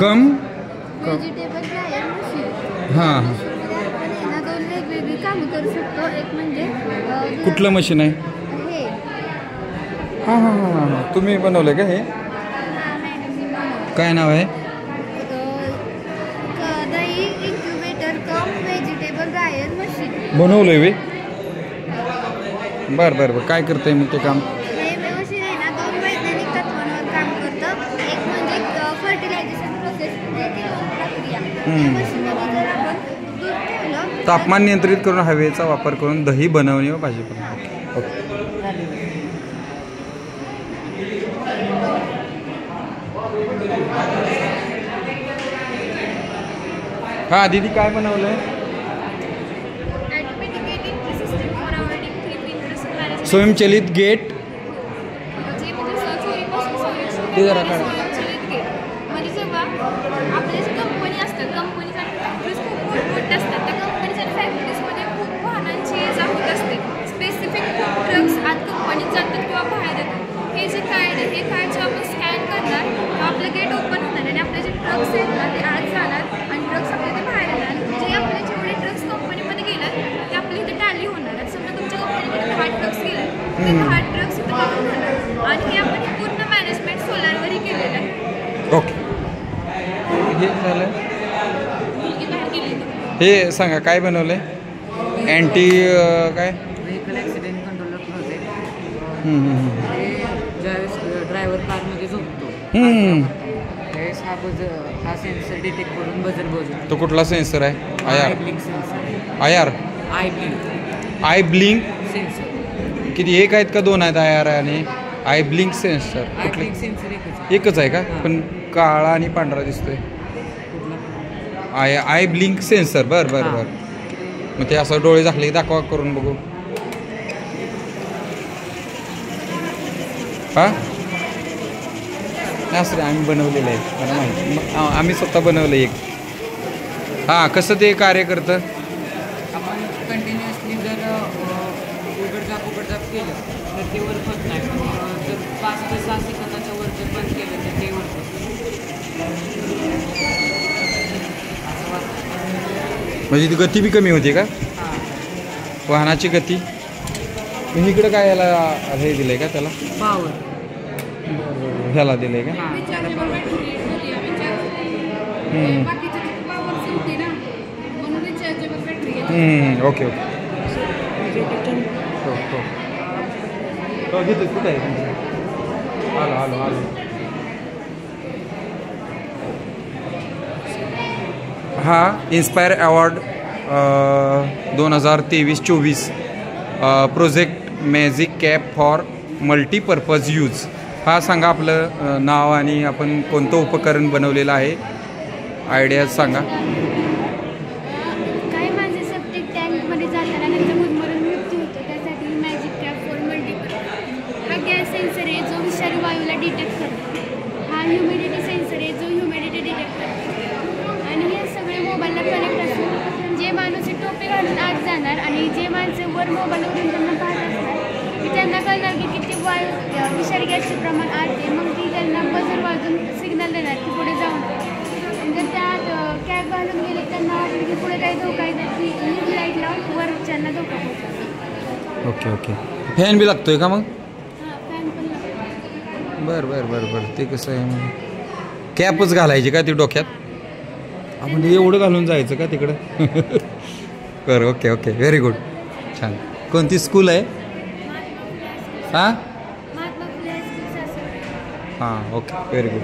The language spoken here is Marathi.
कम व्हेजिटेबल ड्रायर मशीन. हां ना दोन वेगवेगळी कामं करू शकतो. एक म्हणजे कुठलं मशीन आहे? हे हां हां हां हां तुम्ही बनवलं का हे? काय नाव आहे? दही इन्क्युबेटर कम व्हेजिटेबल ड्रायर मशीन. बनवलंय वे? बरं बरं बरं काय करतंय मग ते काम? हे मशीन आहे ना दोन वैज्ञानिक तत्वांवर काम करतं. एक म्हणजे फर्टिलायझेशन प्रोसेस प्रक्रिया. या मशीनमध्ये जर आपण दूध ठेवलं तापमान नियंत्रित करून हवेचा वापर करून दही बनवणे व भाजी बनवणे. ओके. हां दीदी काय बनवलंय? स्वयंचलित गेट ते जरा काढा. म्हणजे जेव्हा आपल्या जे कंपनी असतात कंपनीचा खूप मोठ्या असतात त्या कंपनीच्या फॅक्टरीजमध्ये खूप वाहनांची ये जा होत असते. स्पेसिफिक ट्रक्स आत कंपनीत जातात किंवा बाहेर येतात. हे जे कार्ड आहे हे कार्ड जेव्हा आपण स्कॅन करणार तेव्हा आपलं गेट ओपन होणार आणि आपले जे ट्रक्स आहेत ना ते आत जाणार आणि ट्रक्स आपल्या ते बाहेर येणार. जे आपले जेवढे ट्रक्स कंपनीमध्ये गेतात ते आपल्या इथे टॅली होणार. समजा तुमच्या कंपनीमध्ये 10 ट्रक्स गेले ते 10 ट्रक्स इथं काउंट होणार आणि हे आपण पूर्ण मॅनेजमेंट सोलारवरही केलेलं आहे. ओके हे झालं. मुलगी बाहेर गेली होती. हे सांगा काय बनवलंय? अँटी काय? Vehicle accident controller project. ज्यावेळेस ड्रायव्हर कारमध्ये झोपतो त्यावेळेस हा सेन्सर डिटेक्ट करून बजर बोलतो. तो कुठला सेन्सर आहे? I blink sensor. I blink sensor किती एक आहेत का दोन आहेत? IR आणि आय ब्लिंक सेन्सर कुठले? ब्लिंक सेन्सर एकच आहे का? पण काळा आणि पांढरा दिसतोय. I blink sensor. बरं बरं बरं. मग ते असं डोळे झाकले दाखवा करून बघू. हां असं आम्ही बनवलेलं आहे मला माहिती. आम्ही स्वतः बनवलं एक. हां कसं ते कार्य करतं? आपण कंटिन्युअसली जर उघडझाप केलं तर ते वर्क होत नाही. जर 5 ते 6 सेकंदाच्या वर जर बंद केलं तर ते वर्क होतं. म्हणजे ती गती बी कमी होती का? हां वाहनाची गती. इकडं काय याला हे दिलंय का त्याला? पावर ह्याला दिलंय का? हां त्याला power. Okay okay. हो घेतो. कुठं आहे तुमचं? आलो. हा inspire award 2023-24 project magic cap for multipurpose use. हा सांगा आपलं नाव आणि आपण कोणतं उपकरण बनवलेलं आहे. आयडिया सांगा. काही माझे सेप्टिक टँकमध्ये जाताना त्यांचा गुदमरून मृत्यू होतो. त्यासाठी मॅजिक कॅप फॉर मल्टीपर्पज हा गॅस सेन्सर आहे जो विषारी वायूला डिटेक्ट करतो. हा ह्युमिडिटी सेन्सर आहे जो ह्युमिडिटी डिटेक्ट करतो. आणि हे सगळे मोबाईलला कनेक्ट असून जे माणूस हे टोपी घालून आत जाणार आणि जे माणसं वर मोबाईलवरून त्यांना पाहत असणार की त्यांना कळणार की किती वायू विषारी गॅसचे प्रमाण आत आहे. मग ती त्यांना बजर वाजून सिग्नल देणार की पुढे जाऊन. जर त्यात कॅब घालून गेले त्यांना वाटलं की पुढे काही धोका आहे तर ती लाईट लावून वरच्यांना धोका पोहोचतो. Okay okay. फॅन बी लागतोय का मग? हां फॅन पण लागतो. बरं ते कसं आहे मग? कॅपच घालायची का ती डोक्यात? आपण एवढं घालून जायचं का तिकडं? बरं ओके व्हेरी गुड. छान. कोणती स्कूल आहे? हां महात्मा फुले हायस्कूल सासवड. हां ओके व्हेरी गुड.